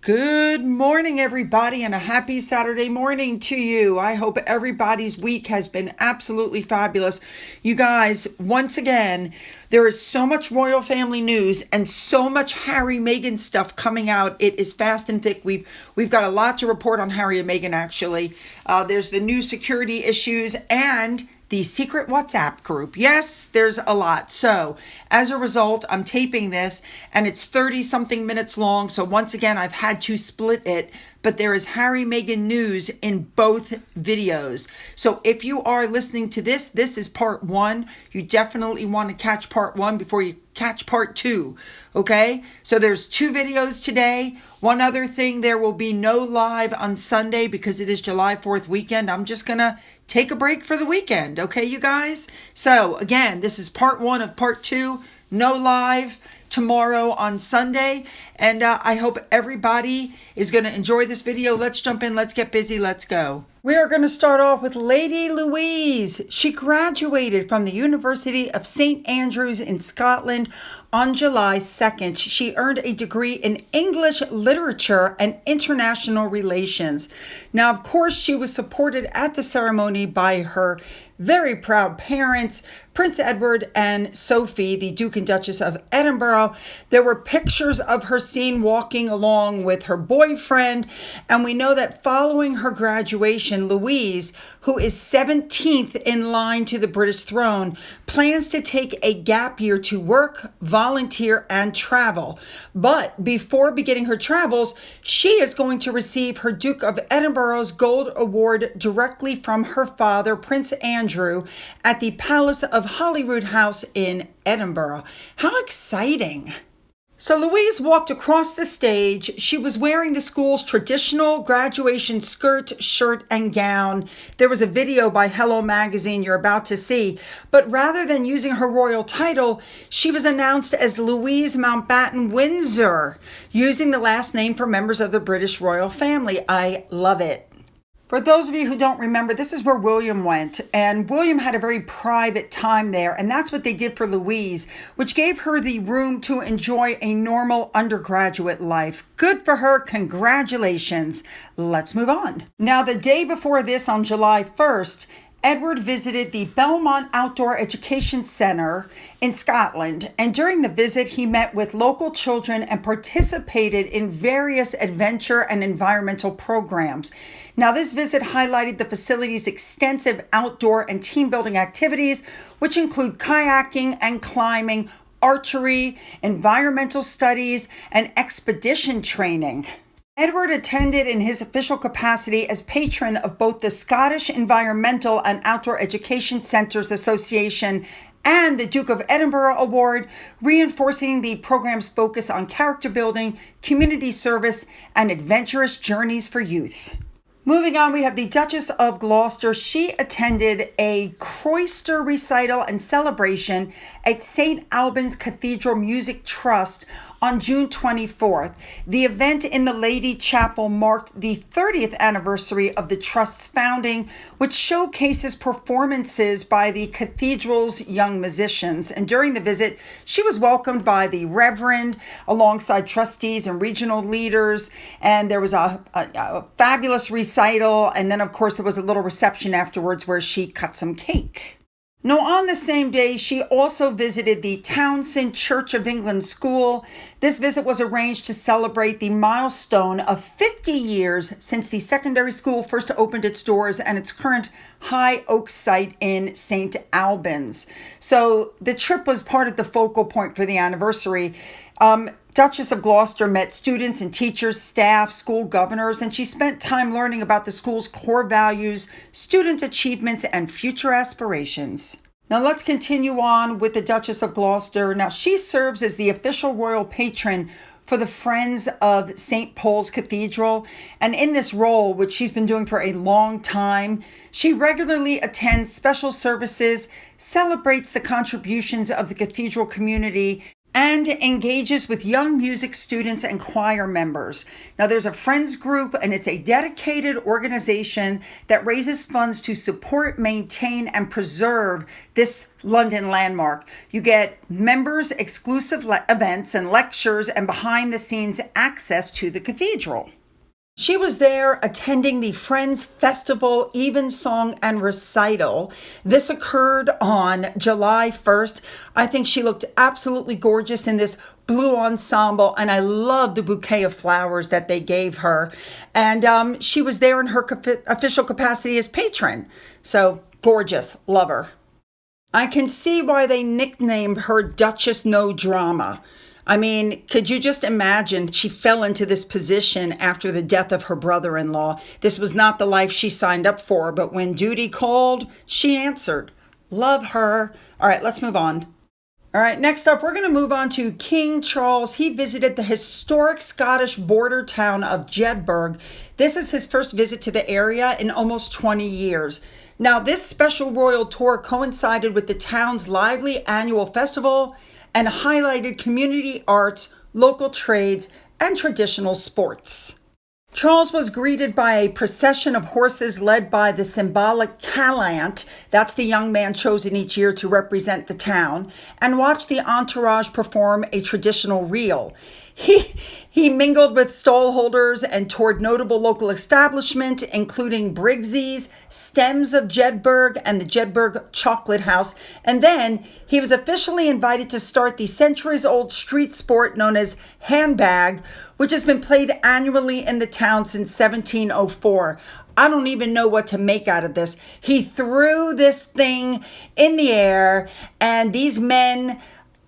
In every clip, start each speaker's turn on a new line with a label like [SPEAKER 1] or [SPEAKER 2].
[SPEAKER 1] Good morning, everybody, and a happy Saturday morning to you. I hope everybody's week has been absolutely fabulous. You guys, once again, there is so much royal family news and so much Harry Meghan stuff coming out. It is fast and thick. We've got a lot to report on Harry and Meghan, actually. There's the new security issues and the secret WhatsApp group. Yes, there's a lot. So as a result, I'm taping this and it's 30 something minutes long. So once again, I've had to split it, but there is Harry Meghan news in both videos. So if you are listening to this is part one. You definitely want to catch part one before you catch part two. Okay. So there's two videos today. One other thing, there will be no live on Sunday because it is July 4th weekend. I'm just going to take a break for the weekend. Okay, you guys? So again, this is part one of part two. No live tomorrow on Sunday. And I hope everybody is going to enjoy this video. Let's jump in. Let's get busy. Let's go. We are going to start off with Lady Louise. She graduated from the University of St. Andrews in Scotland on July 2nd. She earned a degree in English literature and international relations. Now, of course, she was supported at the ceremony by her very proud parents, Prince Edward and Sophie, the Duke and Duchess of Edinburgh. There were pictures of her seen walking along with her boyfriend. And we know that following her graduation, Louise, who is 17th in line to the British throne, plans to take a gap year to work, volunteer, and travel. But before beginning her travels, she is going to receive her Duke of Edinburgh's Gold Award directly from her father, Prince Andrew, at the Palace of Holyrood House in Edinburgh. How exciting! So Louise walked across the stage. She was wearing the school's traditional graduation skirt, shirt, and gown. There was a video by Hello Magazine you're about to see. But rather than using her royal title, she was announced as Louise Mountbatten Windsor, using the last name for members of the British royal family. I love it. For those of you who don't remember, this is where William went, and William had a very private time there, and that's what they did for Louise, which gave her the room to enjoy a normal undergraduate life. Good for her. Congratulations. Let's move on. Now, the day before this, on July 1st, Edward visited the Belmont Outdoor Education Centre in Scotland, and during the visit, he met with local children and participated in various adventure and environmental programs. Now, this visit highlighted the facility's extensive outdoor and team-building activities, which include kayaking and climbing, archery, environmental studies, and expedition training. Edward attended in his official capacity as patron of both the Scottish Environmental and Outdoor Education Centres Association and the Duke of Edinburgh Award, reinforcing the program's focus on character building, community service, and adventurous journeys for youth. Moving on, we have the Duchess of Gloucester. She attended a cloister recital and celebration at St. Albans Cathedral Music Trust on June 24th. The event in the Lady Chapel marked the 30th anniversary of the Trust's founding, which showcases performances by the cathedral's young musicians. And during the visit, she was welcomed by the Reverend alongside trustees and regional leaders. And there was a fabulous recital. And then, of course, there was a little reception afterwards where she cut some cake. Now, on the same day, she also visited the Townsend Church of England School. This visit was arranged to celebrate the milestone of 50 years since the secondary school first opened its doors and its current High Oak site in St. Albans. So the trip was part of the focal point for the anniversary. Duchess of Gloucester met students and teachers, staff, school governors, and she spent time learning about the school's core values, student achievements, and future aspirations. Now let's continue on with the Duchess of Gloucester. Now she serves as the official royal patron for the Friends of St. Paul's Cathedral. And in this role, which she's been doing for a long time, she regularly attends special services, celebrates the contributions of the cathedral community, and engages with young music students and choir members. Now, there's a friends group, and it's a dedicated organization that raises funds to support, maintain, and preserve this London landmark. You get members, exclusive events and lectures, and behind-the-scenes access to the cathedral. She was there attending the Friends Festival Evensong and Recital. This occurred on July 1st. I think she looked absolutely gorgeous in this blue ensemble, and I love the bouquet of flowers that they gave her. And she was there in her official capacity as patron. So gorgeous, love her. I can see why they nicknamed her Duchess No Drama. I mean, could you just imagine? She fell into this position after the death of her brother-in-law. This was not the life she signed up for, but when duty called, she answered. Love her. All right, let's move on. All right, next up, we're going to move on to King Charles. He visited the historic Scottish border town of Gettr. This is his first visit to the area in almost 20 years. Now, this special royal tour coincided with the town's lively annual festival and highlighted community arts, local trades, and traditional sports. Charles was greeted by a procession of horses led by the symbolic Callant, that's the young man chosen each year to represent the town, and watched the entourage perform a traditional reel. He mingled with stallholders and toured notable local establishments, including Briggsy's, Stems of Jedburgh, and the Jedburgh Chocolate House. And then he was officially invited to start the centuries-old street sport known as handbag, which has been played annually in the town since 1704. I don't even know what to make out of this. He threw this thing in the air, and these men...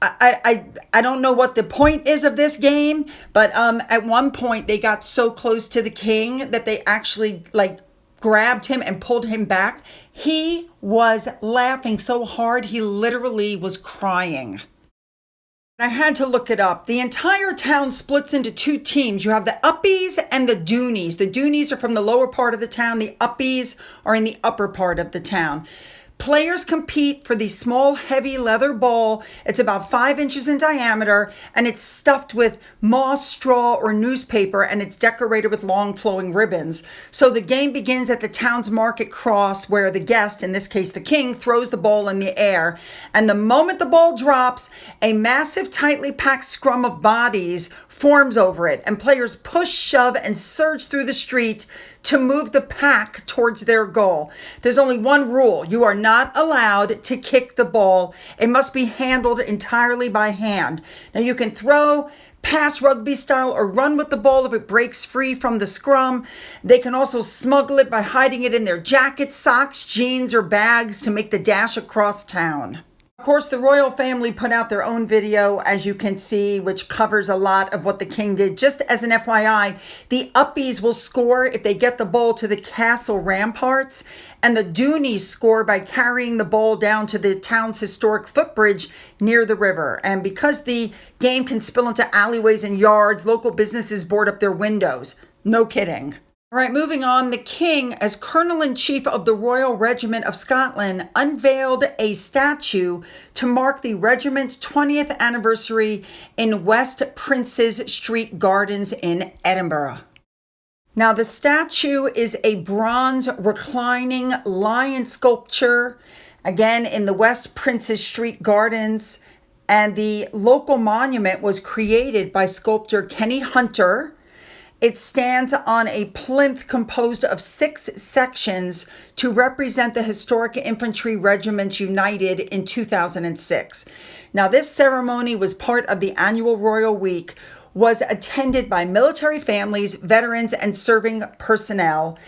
[SPEAKER 1] I don't know what the point is of this game, but at one point they got so close to the king that they actually grabbed him and pulled him back. He was laughing so hard he literally was crying. I had to look it up. The entire town splits into two teams. You have the Uppies and the Doonies. The Doonies are from the lower part of the town. The Uppies are in the upper part of the town. Players compete for the small, heavy leather ball. It's about 5 inches in diameter, and it's stuffed with moss, straw, or newspaper, and it's decorated with long flowing ribbons. So the game begins at the town's market cross, where the guest, in this case the king, throws the ball in the air. And the moment the ball drops, a massive, tightly packed scrum of bodies forms over it, and players push, shove, and surge through the street to move the pack towards their goal. There's only one rule. You are not allowed to kick the ball. It must be handled entirely by hand. Now you can throw, pass rugby style, or run with the ball if it breaks free from the scrum. They can also smuggle it by hiding it in their jackets, socks, jeans, or bags to make the dash across town. Of course, the royal family put out their own video, as you can see, which covers a lot of what the king did. Just as an FYI, the Uppies will score if they get the ball to the castle ramparts, and the Doonies score by carrying the ball down to the town's historic footbridge near the river. And because the game can spill into alleyways and yards, local businesses board up their windows. No kidding. All right, moving on, the king, as Colonel-in-Chief of the Royal Regiment of Scotland, unveiled a statue to mark the regiment's 20th anniversary in West Princes Street Gardens in Edinburgh. Now, the statue is a bronze reclining lion sculpture, again in the West Princes Street Gardens, and the local monument was created by sculptor Kenny Hunter. It stands on a plinth composed of 6 sections to represent the historic infantry regiments united in 2006. Now, this ceremony was part of the annual Royal Week, was attended by military families, veterans, and serving personnel.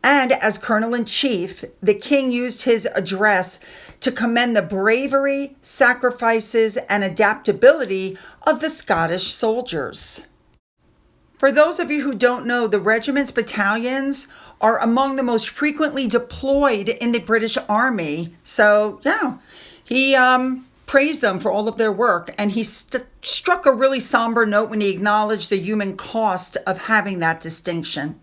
[SPEAKER 1] And as Colonel-in-Chief, the king used his address to commend the bravery, sacrifices, and adaptability of the Scottish soldiers. For those of you who don't know, the regiment's battalions are among the most frequently deployed in the British Army. So, yeah, he praised them for all of their work, and he struck a really somber note when he acknowledged the human cost of having that distinction.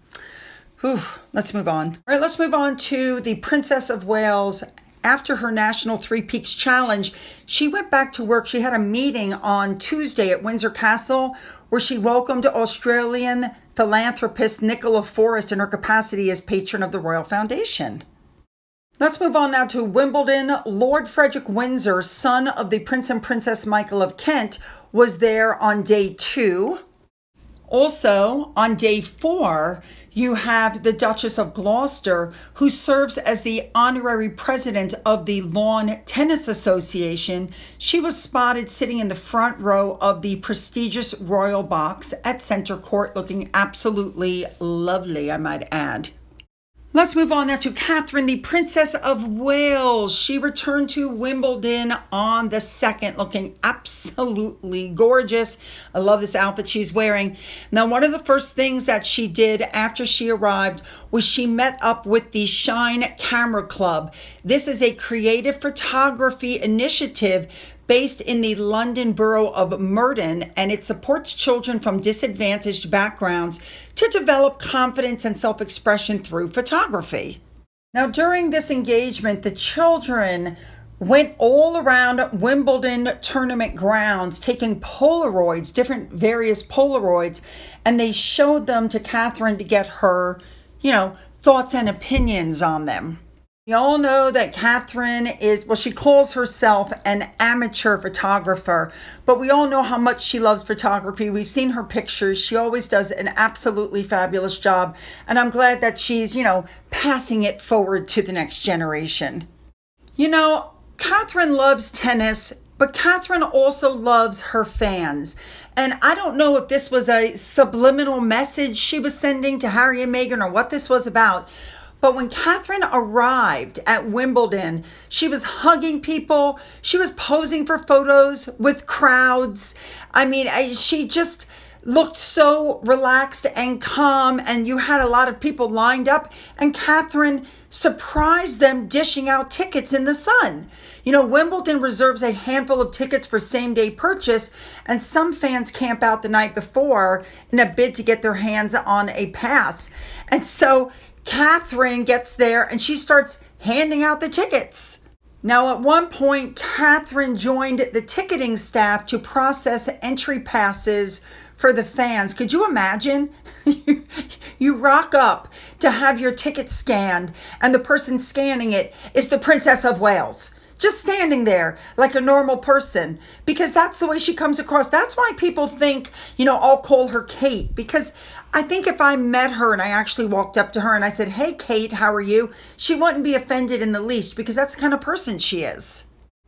[SPEAKER 1] Whew, let's move on. All right, let's move on to the Princess of Wales after her National Three Peaks Challenge, she went back to work. She had a meeting on Tuesday at Windsor Castle where she welcomed Australian philanthropist Nicola Forrest in her capacity as patron of the Royal Foundation. Let's move on now to Wimbledon. Lord Frederick Windsor, son of the Prince and Princess Michael of Kent, was there on day 2. Also, on day 4, you have the Duchess of Gloucester, who serves as the honorary president of the Lawn Tennis Association. She was spotted sitting in the front row of the prestigious Royal Box at Centre Court, looking absolutely lovely, I might add. Let's move on now to Catherine, the Princess of Wales. She returned to Wimbledon on the 2nd, looking absolutely gorgeous. I love this outfit she's wearing. Now, one of the first things that she did after she arrived was she met up with the Shine Camera Club. This is a creative photography initiative based in the London borough of Merton, and it supports children from disadvantaged backgrounds to develop confidence and self-expression through photography. Now, during this engagement, the children went all around Wimbledon tournament grounds, taking Polaroids, different various Polaroids, and they showed them to Catherine to get her, thoughts and opinions on them. You all know that Catherine she calls herself an amateur photographer, but we all know how much she loves photography. We've seen her pictures. She always does an absolutely fabulous job, and I'm glad that she's, passing it forward to the next generation. Catherine loves tennis, but Catherine also loves her fans. And I don't know if this was a subliminal message she was sending to Harry and Meghan or what this was about. But when Catherine arrived at Wimbledon, she was hugging people. She was posing for photos with crowds. She just looked so relaxed and calm, and you had a lot of people lined up, and Catherine surprised them dishing out tickets in the sun. Wimbledon reserves a handful of tickets for same-day purchase, and some fans camp out the night before in a bid to get their hands on a pass. And so Catherine gets there and she starts handing out the tickets. Now, at one point, Catherine joined the ticketing staff to process entry passes for the fans. Could you imagine? You rock up to have your ticket scanned, and the person scanning it is the Princess of Wales, just standing there like a normal person, because that's the way she comes across. That's why people think, I'll call her Kate, because I think if I met her and I actually walked up to her and I said, "Hey, Kate, how are you?" she wouldn't be offended in the least, because that's the kind of person she is.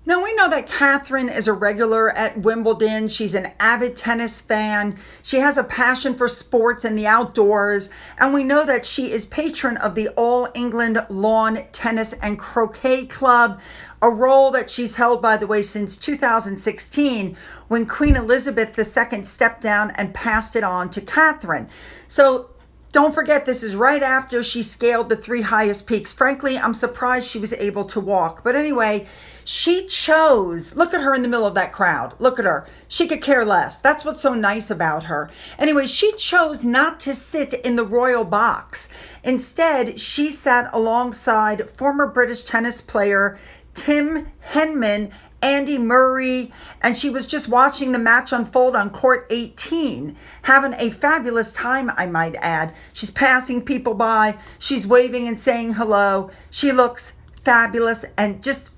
[SPEAKER 1] Now, we know that Catherine is a regular at Wimbledon. She's an avid tennis fan. She has a passion for sports and the outdoors. And we know that she is patron of the All England Lawn Tennis and Croquet Club, a role that she's held, by the way, since 2016, when Queen Elizabeth II stepped down and passed it on to Catherine. So don't forget, this is right after she scaled the 3 highest peaks. Frankly, I'm surprised she was able to walk. But anyway, she chose, look at her in the middle of that crowd. Look at her. She could care less. That's what's so nice about her. Anyway, she chose not to sit in the royal box. Instead, she sat alongside former British tennis player Tim Henman, Andy Murray, and she was just watching the match unfold on court 18, having a fabulous time, I might add. She's passing people by, she's waving and saying hello. She looks fabulous and just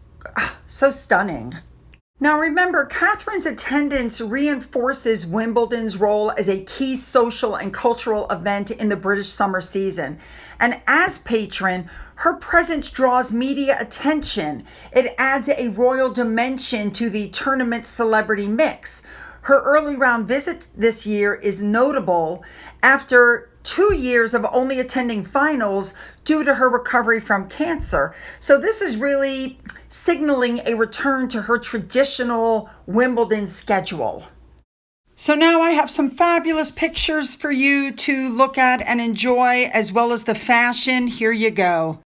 [SPEAKER 1] so stunning. Now remember, Catherine's attendance reinforces Wimbledon's role as a key social and cultural event in the British summer season. And as patron, her presence draws media attention. It adds a royal dimension to the tournament celebrity mix. Her early round visit this year is notable after 2 years of only attending finals due to her recovery from cancer. So this is really signaling a return to her traditional Wimbledon schedule. So now I have some fabulous pictures for you to look at and enjoy, as well as the fashion. Here you go.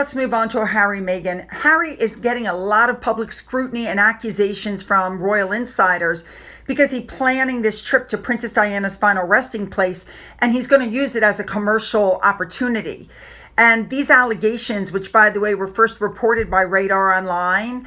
[SPEAKER 1] let's move on to Harry and Meghan. Harry is getting a lot of public scrutiny and accusations from royal insiders because he's planning this trip to Princess Diana's final resting place, and he's going to use it as a commercial opportunity. And these allegations, which, by the way, were first reported by Radar Online,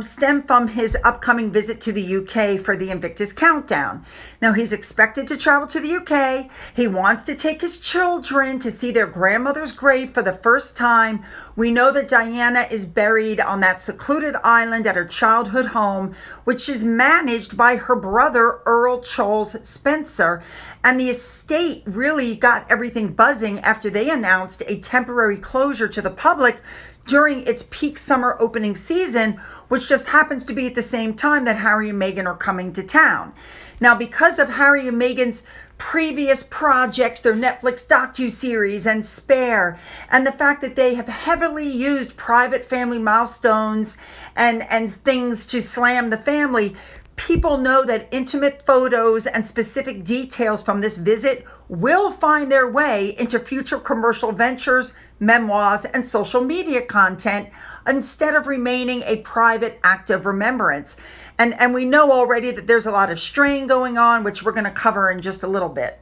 [SPEAKER 1] stem from his upcoming visit to the UK for the Invictus Countdown. Now, he's expected to travel to the UK. He wants to take his children to see their grandmother's grave for the first time. We know that Diana is buried on that secluded island at her childhood home, which is managed by her brother, Earl Charles Spencer. And the estate really got everything buzzing after they announced a temporary closure to the public during its peak summer opening season, which just happens to be at the same time that Harry and Meghan are coming to town. Now, because of Harry and Meghan's previous projects, their Netflix docuseries and Spare, and the fact that they have heavily used private family milestones and things to slam the family, people know that intimate photos and specific details from this visit will find their way into future commercial ventures, memoirs, and social media content instead of remaining a private act of remembrance. And we know already that there's a lot of strain going on, which we're going to cover in just a little bit.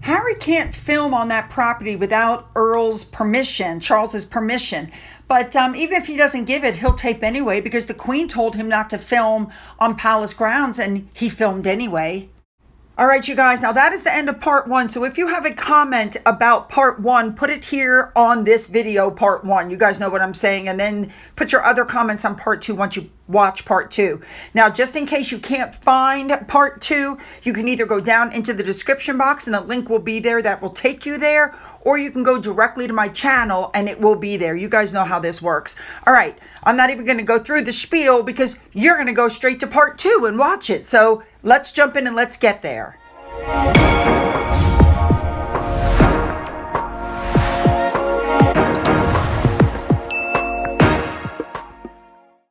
[SPEAKER 1] Harry can't film on that property without Charles's permission. But even if he doesn't give it, he'll tape anyway because the Queen told him not to film on palace grounds, and he filmed anyway. All right, you guys, now that is the end of part one. So if you have a comment about part one, put it here on this video, part one. You guys know what I'm saying. And then put your other comments on part two once you watch part two. Now, just in case you can't find part two, you can either go down into the description box and the link will be there that will take you there, or you can go directly to my channel and it will be there. You guys know how this works. All right, I'm not even going to go through the spiel because you're going to go straight to part two and watch it. So let's jump in and let's get there.